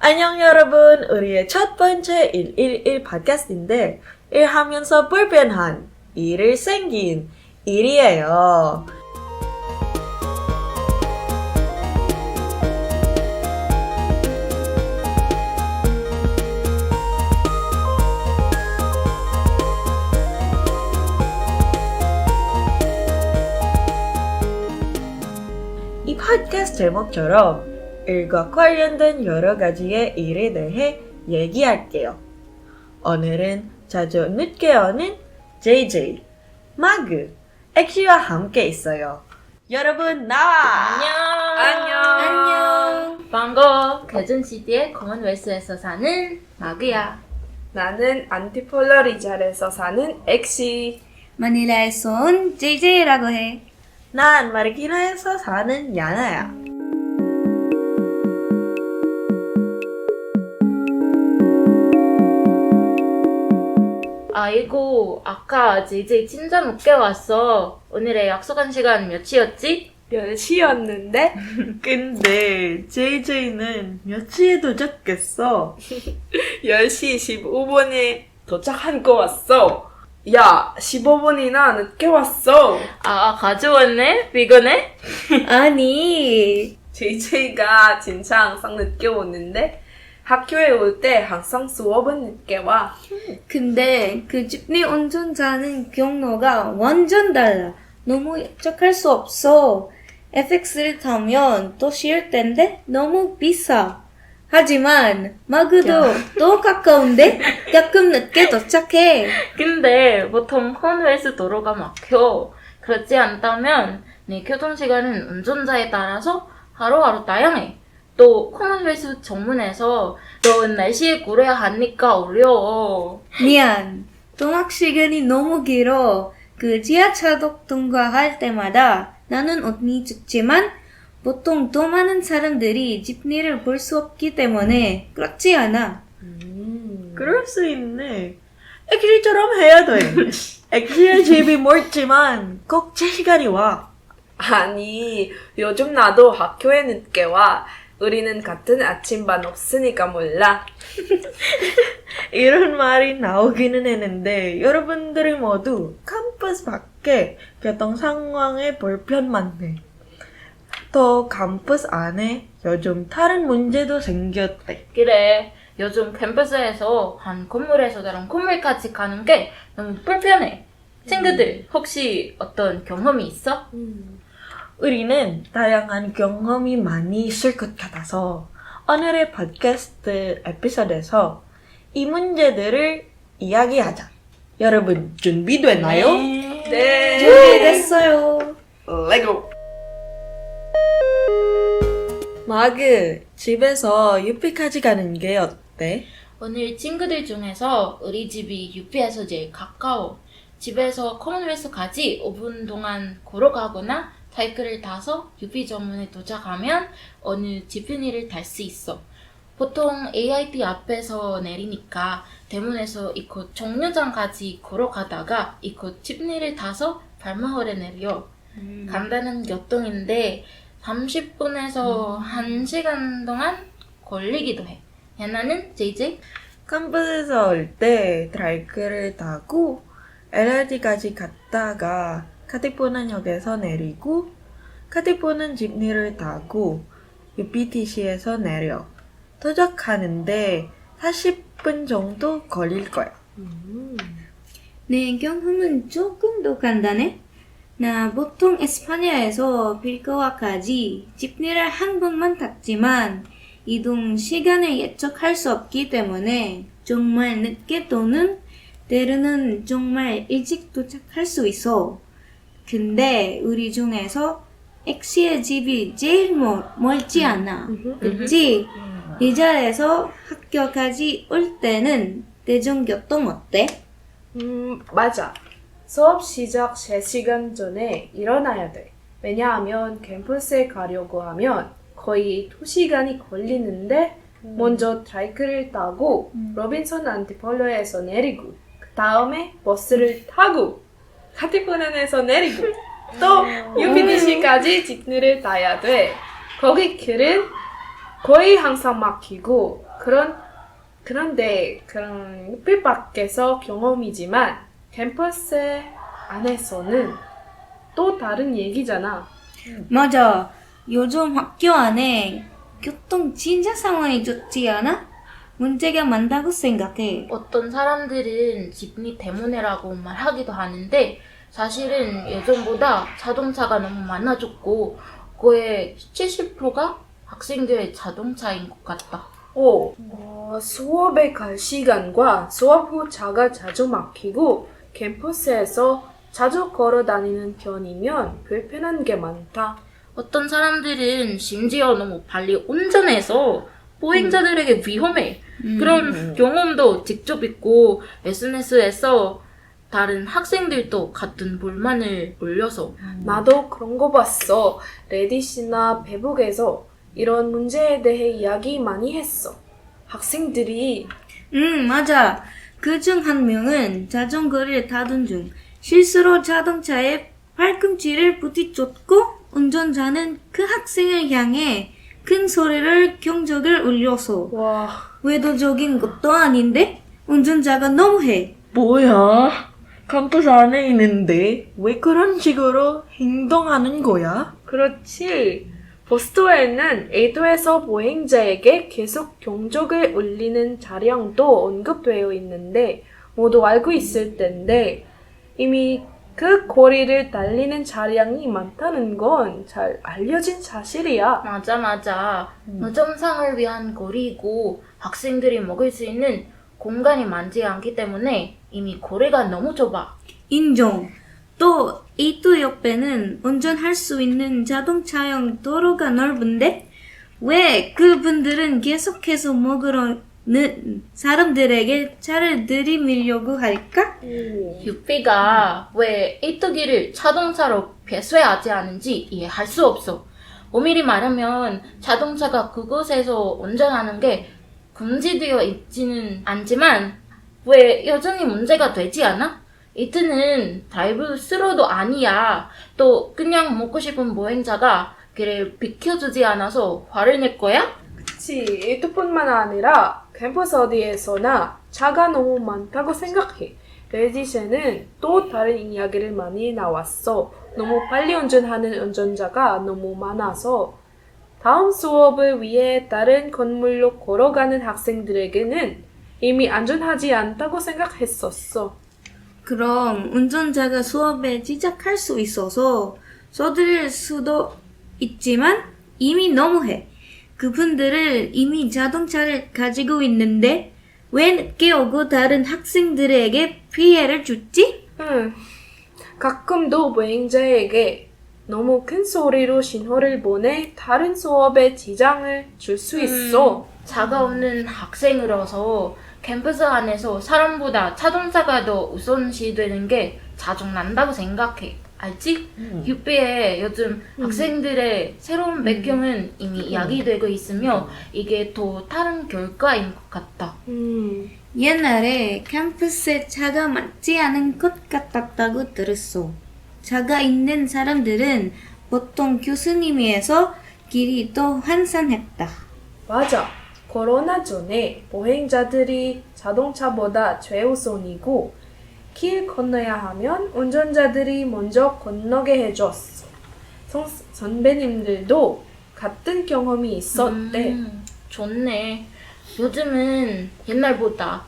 안녕 여러분, 우리의 첫 번째 111 팟캐스트인데 일하면서 불편한, 일을 생긴 일이에요. 이 팟캐스트 제목처럼 일과 관련된 여러 가지의 일에 대해 얘기할게요. 오늘은 자주 늦게 오는 JJ, 마그, 엑시와 함께 있어요. 여러분 나와! 안녕. 반가워. 대전시티의 커먼웰스에서 사는 마그야. 나는 안티폴러리잘에서 사는 엑시. 마닐라에서 온 JJ라고 해. 난 마르키나에서 사는 야나야. 아이고, 아까 JJ 진짜 늦게 왔어. 오늘의 약속한 시간 몇이었지? 10시였는데 근데 JJ는 몇 시에 도착했어? 10시 15분에 도착한 거 왔어. 야, 15분이나 늦게 왔어. 아, 가져왔네? 비거네? 아니, JJ가 진짜 항상 늦게 오는데 학교에 올 때 항상 수업은 늦게 와. 근데 그 집니 운전자는 경로가 완전 달라. 너무 예측할 수 없어. FX를 타면 또 쉬울 텐데 너무 비싸. 하지만 마그도 또 가까운데 가끔 늦게 도착해. 근데 보통 커먼웰스 도로가 막혀. 그렇지 않다면 네 교통시간은 운전자에 따라서 하루하루 다양해. 또 커먼웰스 정문에서 너 날씨에 고려해야 하니까 어려워. 미안. 통학 시간이 너무 길어. 그 지하차도 통과할 때마다 나는 언니 죽지만 보통 더 많은 사람들이 집리를 볼 수 없기 때문에 그렇지 않아. 그럴 수 있네. 엑시처럼 해야 돼. 엑시의 집이 멀지만 꼭 제 시간이 와. 아니, 요즘 나도 학교에 늦게 와. 우리는 같은 아침반 없으니까 몰라. 이런 말이 나오기는 했는데 여러분들이 모두 캠퍼스 밖에 교통 상황에 불편 많네. 또 캠퍼스 안에 요즘 다른 문제도 생겼대. 그래, 요즘 캠퍼스에서 한 건물에서 다른 건물까지 가는 게 너무 불편해. 친구들, 혹시 어떤 경험이 있어? 우리는 다양한 경험이 많이 있을 것 같아서 오늘의 팟캐스트 에피소드에서 이 문제들을 이야기하자. 여러분 준비됐나요? 네. 준비됐어요. 레고. 마그, 집에서 UP까지 가는 게 어때? 오늘 친구들 중에서 우리 집이 UP에서 제일 가까워. 집에서 커먼웰스까지 5분 동안 걸어가거나 사이클을 타서 UP 정문에 도착하면 어느 지프니를 탈 수 있어. 보통 AIT 앞에서 내리니까 대문에서 이곳 정류장까지 걸어가다가 이곳 지프니를 타서 발마홀에 내려. 간단한 교통인데 30분에서 1시간 동안 걸리기도 해. 야나는 JJ? 캠퍼스에서 올 때 트라이크를 타고 LRT까지 갔다가 카티포난역에서 내리고 카티포난 집리를 타고 UPTC에서 내려 도착하는데 40분 정도 걸릴 거야. 내 경험은 조금 더 간단해. 나 보통 에스파냐에서 빌거와까지 집리를 한 번만 탔지만 이동 시간을 예측할 수 없기 때문에 정말 늦게 또는 때로는 정말 일찍 도착할 수 있어. 근데 우리 중에서 엑시의 집이 제일 멀지 않아. 그치? 이 자리에서 학교까지 올 때는 대중교통 어때? 맞아. 수업 시작 3시간 전에 일어나야 돼. 왜냐하면 캠퍼스에 가려고 하면 거의 2시간이 걸리는데 먼저 트라이크를 타고 로빈슨 안티폴러에서 내리고 그 다음에 버스를 타고 카티포난에서 내리고 또 UPTC까지 집리를 타야 돼. 거기 길은 거의 항상 막히고 그런 햇빛 밖에서 경험이지만 캠퍼스 안에서는 또 다른 얘기잖아. 맞아. 요즘 학교 안에 교통 진짜 상황이 좋지 않아? 문제가 많다고 생각해. 어떤 사람들은 집니 때문에라고 말하기도 하는데 사실은 예전보다 자동차가 너무 많아졌고 거의 70%가 학생들의 자동차인 것 같다. 수업에 갈 시간과 수업 후 차가 자주 막히고 캠퍼스에서 자주 걸어 다니는 편이면 불편한 게 많다. 어떤 사람들은 심지어 너무 빨리 운전해서 보행자들에게 위험해. 그런 경험도 직접 있고 SNS에서 다른 학생들도 같은 불만을 올려서 나도 그런 거 봤어. 레딧이나 페북에서 이런 문제에 대해 이야기 많이 했어. 학생들이 맞아. 그중 한 명은 자전거를 타던 중 실수로 자동차에 팔꿈치를 부딪혔고 운전자는 그 학생을 향해 큰 소리를 경적을 울려서 와, 외도적인 것도 아닌데 운전자가 너무해. 뭐야? 캠퍼스 안에 있는데 왜 그런 식으로 행동하는 거야? 그렇지. 보스토에는 에이도에서 보행자에게 계속 경적을 울리는 차량도 언급되어 있는데 모두 알고 있을 텐데 이미 그 거리를 달리는 차량이 많다는 건 잘 알려진 사실이야. 맞아. 노점상을 위한 거리이고 학생들이 먹을 수 있는 공간이 많지 않기 때문에 이미 거리가 너무 좁아. 인정. 또 이도 옆에는 운전할 수 있는 자동차용 도로가 넓은데 왜 그분들은 계속해서 먹으러는 사람들에게 차를 들이밀려고 할까? 유피가 왜 이뚜기를 자동차로 배수하지 않은지 이해할 수 없어. 엄밀히 말하면 자동차가 그곳에서 운전하는 게 금지되어 있지는 않지만 왜 여전히 문제가 되지 않아? 이트는 드라이브 스루도 아니야. 또 그냥 먹고 싶은 보행자가 길을 비켜주지 않아서 화를 낼 거야? 그치. 이뿐만 아니라 캠퍼스 어디에서나 차가 너무 많다고 생각해. 레딧에는 또 다른 이야기를 많이 나왔어. 너무 빨리 운전하는 운전자가 너무 많아서 다음 수업을 위해 다른 건물로 걸어가는 학생들에게는 이미 안전하지 않다고 생각했었어. 그럼 운전자가 수업에 지적할 수 있어서 서두를 수도 있지만 이미 너무해. 그분들을 이미 자동차를 가지고 있는데 왜 늦게 오고 다른 학생들에게 피해를 주지? 가끔도 보행자에게 너무 큰 소리로 신호를 보내 다른 수업에 지장을 줄 수 있어. 차가 없는 학생으로서 캠퍼스 안에서 사람보다 자동차가 더 우선시되는 게 자중난다고 생각해. 알지? 유피에 요즘 학생들의 새로운 배경은 이미 이야기되고 있으며 이게 또 다른 결과인 것 같다. 옛날에 캠퍼스에 차가 많지 않은 것 같았다고 들었어. 차가 있는 사람들은 보통 교수님이어서 길이 더 환산했다. 맞아. 코로나 전에 보행자들이 자동차보다 최우선이고 길 건너야 하면 운전자들이 먼저 건너게 해줬어. 선배님들도 같은 경험이 있었대. 좋네. 요즘은 옛날보다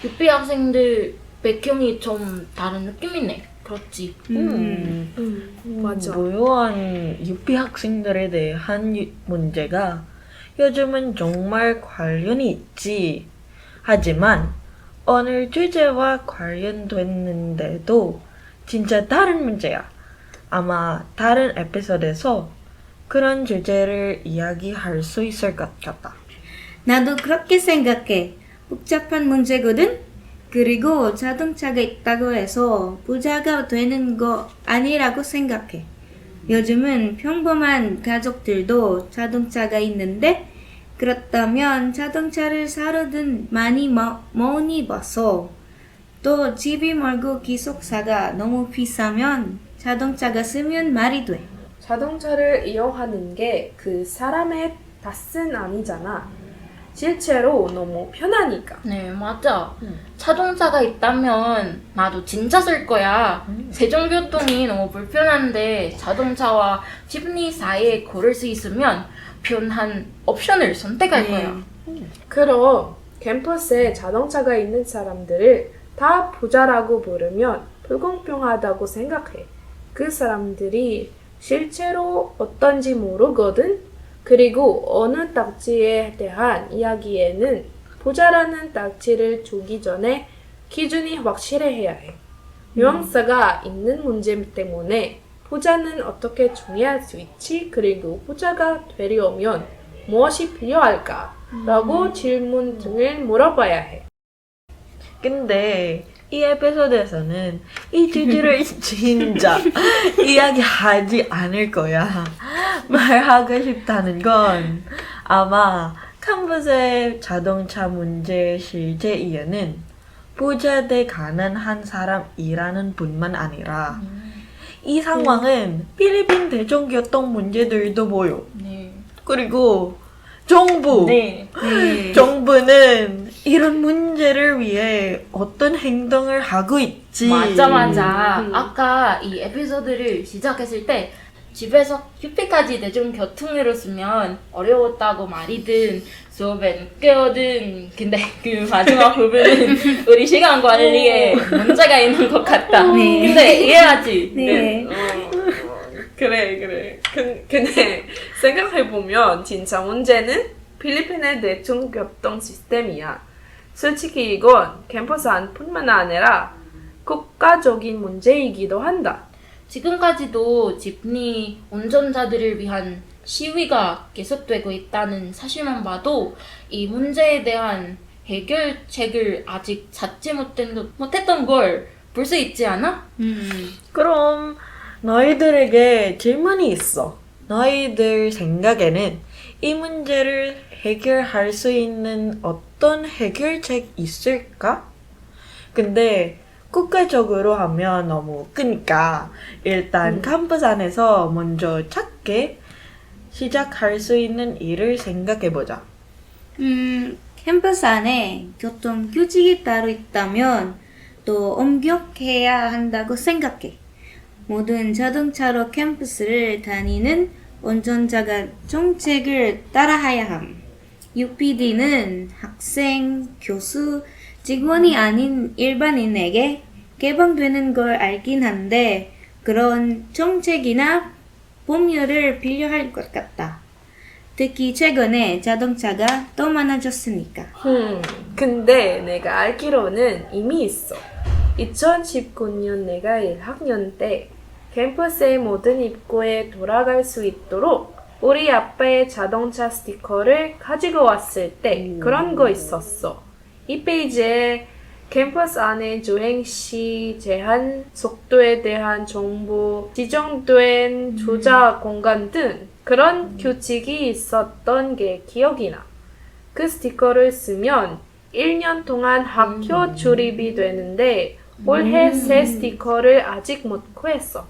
유피 학생들 배경이 좀 다른 느낌이네. 그렇지. 맞아. 무효한 유피 학생들에 대한 문제가 요즘은 정말 관련이 있지. 하지만 오늘 주제와 관련됐는데도 진짜 다른 문제야. 아마 다른 에피소드에서 그런 주제를 이야기할 수 있을 것 같다. 나도 그렇게 생각해. 복잡한 문제거든? 그리고 자동차가 있다고 해서 부자가 되는 거 아니라고 생각해. 요즘은 평범한 가족들도 자동차가 있는데 그렇다면 자동차를 사려든 많이 많이 봐서 또 집이 멀고 기숙사가 너무 비싸면 자동차가 쓰면 말이 돼. 자동차를 이용하는 게 그 사람의 탓은 아니잖아. 실제로 너무 편하니까. 네, 맞아. 자동차가 있다면 나도 진짜 쓸 거야. 세종교통이 너무 불편한데 자동차와 집니 사이에 고를 수 있으면 편한 옵션을 선택할 거야. 그럼 캠퍼스에 자동차가 있는 사람들을 다 부자라고 부르면 불공평하다고 생각해. 그 사람들이 실제로 어떤지 모르거든? 그리고 어느 딱지에 대한 이야기에는 부자라는 딱지를 주기 전에 기준이 확실해야 해. 뉘앙스가 있는 문제 때문에 부자는 어떻게 정의할 수 있지? 그리고 부자가 되려면 무엇이 필요할까? 라고 질문 등을 물어봐야 해. 근데 이 에피소드에서는 이 주제를 진짜 이야기하지 않을 거야. 말하고 싶다는 건 아마 캄보스의 자동차 문제의 실제 이유는 부자 대 가난한 사람이라는 뿐만 아니라 이 상황은 필리핀 대중교통 문제들도 보여. 네. 그리고 정부. 네. 정부는 이런 문제를 위해 어떤 행동을 하고 있지. 맞아. 아까 이 에피소드를 시작했을 때 집에서 휴피까지 대중교통으로 쓰면 어려웠다고 말이든 수업엔 깨어든 근데 그 마지막 부분은 우리 시간 관리에 문제가 있는 것 같다. 네. 근데 이해하지? 네. 그래. 근데 생각해보면 진짜 문제는 필리핀의 대중교통 시스템이야. 솔직히 이건 캠퍼스 안뿐만 아니라 국가적인 문제이기도 한다. 지금까지도 집니 운전자들을 위한 시위가 계속되고 있다는 사실만 봐도 이 문제에 대한 해결책을 아직 찾지 못했던 걸 볼 수 있지 않아? 그럼 너희들에게 질문이 있어. 너희들 생각에는 이 문제를 해결할 수 있는 어떤 해결책 있을까? 근데 국가적으로 하면 너무 크니까 일단 캠퍼스 안에서 먼저 작게 시작할 수 있는 일을 생각해보자. 캠퍼스 안에 교통 규칙이 따로 있다면 또 엄격해야 한다고 생각해. 모든 자동차로 캠퍼스를 다니는 운전자가 정책을 따라야 함. UPD는 학생, 교수, 직원이 아닌 일반인에게 개방되는 걸 알긴 한데 그런 정책이나 법률을 필요할 것 같다. 특히 최근에 자동차가 더 많아졌으니까. 근데 내가 알기로는 이미 있어. 2019년 내가 1학년 때 캠퍼스의 모든 입구에 돌아갈 수 있도록 우리 아빠의 자동차 스티커를 가지고 왔을 때 그런 거 있었어. 이 페이지에 캠퍼스 안에 주행 시 제한 속도에 대한 정보, 지정된 주차 공간 등 그런 규칙이 있었던 게 기억이 나. 그 스티커를 쓰면 1년 동안 학교 출입이 되는데 올해 새 스티커를 아직 못 구했어.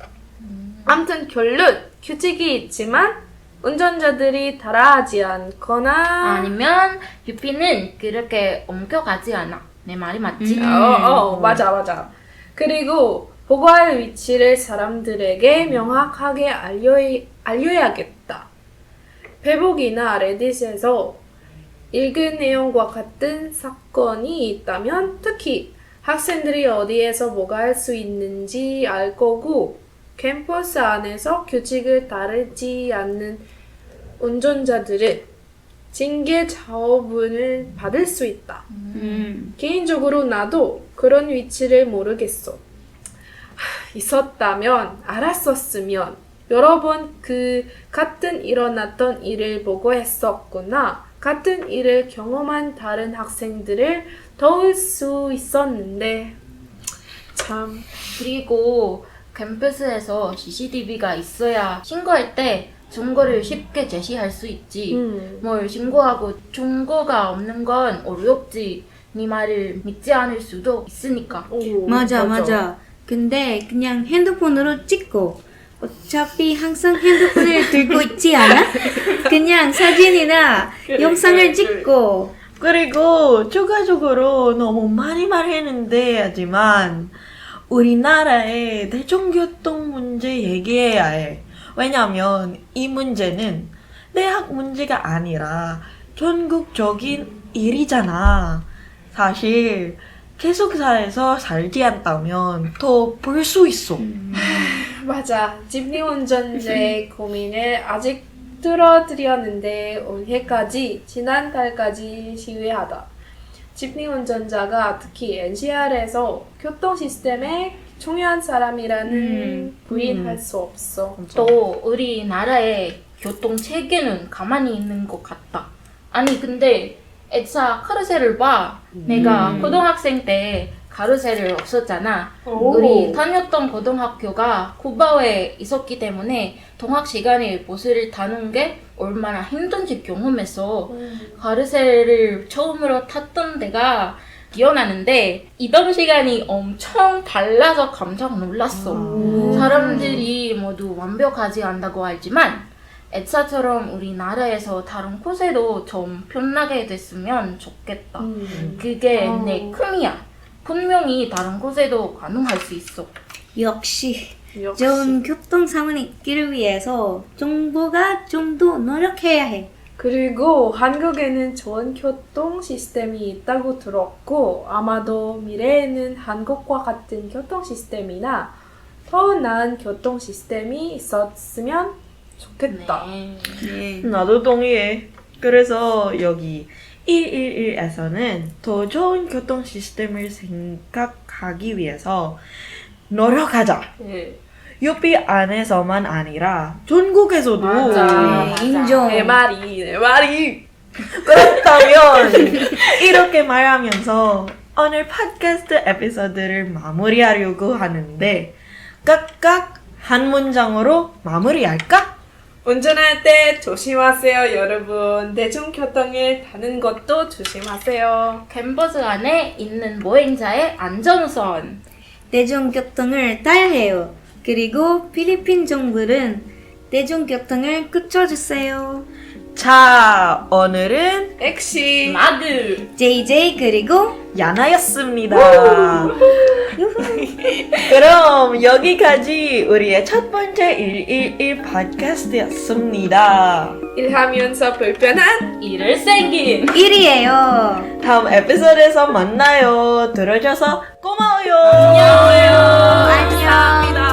아무튼 결론, 규칙이 있지만 운전자들이 따라하지 않거나 아니면 UP는 그렇게 엄격하지 않아. 내 말이 맞지? 맞아. 그리고 보고할 위치를 사람들에게 명확하게 알려야겠다. 페북이나 레딧에서 읽은 내용과 같은 사건이 있다면 특히 학생들이 어디에서 뭐가 할 수 있는지 알 거고 캠퍼스 안에서 규칙을 따르지 않는 운전자들은 징계 처분을 받을 수 있다. 개인적으로 나도 그런 위치를 모르겠어. 있었다면 알았었으면 여러 번 그 같은 일어났던 일을 보고 했었구나. 같은 일을 경험한 다른 학생들을 도울 수 있었는데 참. 그리고 캠퍼스에서 CCTV가 있어야 신고할 때 증거를 쉽게 제시할 수 있지. 뭘 신고하고 증거가 없는 건 어렵지. 네 말을 믿지 않을 수도 있으니까. 맞아. 근데 그냥 핸드폰으로 찍고 어차피 항상 핸드폰을 들고 있지 않아? 그냥 사진이나 영상을 찍고 그리고 추가적으로 너무 많이 말했는데 하지만 우리나라의 대중교통 문제 얘기해야 해. 왜냐면 이 문제는 대학 문제가 아니라 전국적인 일이잖아. 사실 기숙사에서 살지 않다면 더 볼 수 있어. 맞아. 집니 운전자의 고민을 아직 들어드렸는데 올해까지 지난달까지 시위하다. 집니 운전자가 특히 NCR에서 교통 시스템에 중요한 사람이라는 부인할 수 없어. 또 우리나라의 교통 체계는 가만히 있는 것 같다. 아니 근데 에차 카르셀을 봐. 내가 고등학생 때 카르셀을 없었잖아. 오. 우리 다녔던 고등학교가 쿠바에 있었기 때문에 통학 시간에 버스를 타는 게 얼마나 힘든지 경험해서 카르셀을 처음으로 탔던 데가 기억나는데 이동 시간이 엄청 달라서 깜짝 놀랐어. 사람들이 모두 완벽하지 않다고 알지만 에차처럼 우리나라에서 다른 곳에도 좀 편하게 됐으면 좋겠다. 그게 내 꿈이야. 분명히 다른 곳에도 가능할 수 있어. 역시 역시. 좋은 교통 상황이 있기를 위해서 정부가 좀 더 노력해야 해. 그리고 한국에는 좋은 교통 시스템이 있다고 들었고 아마도 미래에는 한국과 같은 교통 시스템이나 더 나은 교통 시스템이 있었으면 좋겠다. 네. 나도 동의해. 그래서 여기 111에서는 더 좋은 교통 시스템을 생각하기 위해서 노력하자. 예. UP 안에서만 아니라 전국에서도. 맞아. 네, 인정. 내 말이. 그렇다면 이렇게 말하면서 오늘 팟캐스트 에피소드를 마무리하려고 하는데 각각 한 문장으로 마무리할까? 운전할 때 조심하세요, 여러분. 대중교통을 타는 것도 조심하세요. 캔버스 안에 있는 보행자의 안전우선. 대중교통을 타야 해요. 그리고 필리핀 정부는 대중교통을 고쳐주세요. 자, 오늘은 액시. 마그. JJ 그리고 야나였습니다. 그럼 여기까지 우리의 첫 번째 111 팟캐스트였습니다. 일하면서 불편한 일을 생긴. 1이에요. 다음 에피소드에서 만나요. 들어줘서 고마워요. 안녕. 안녕.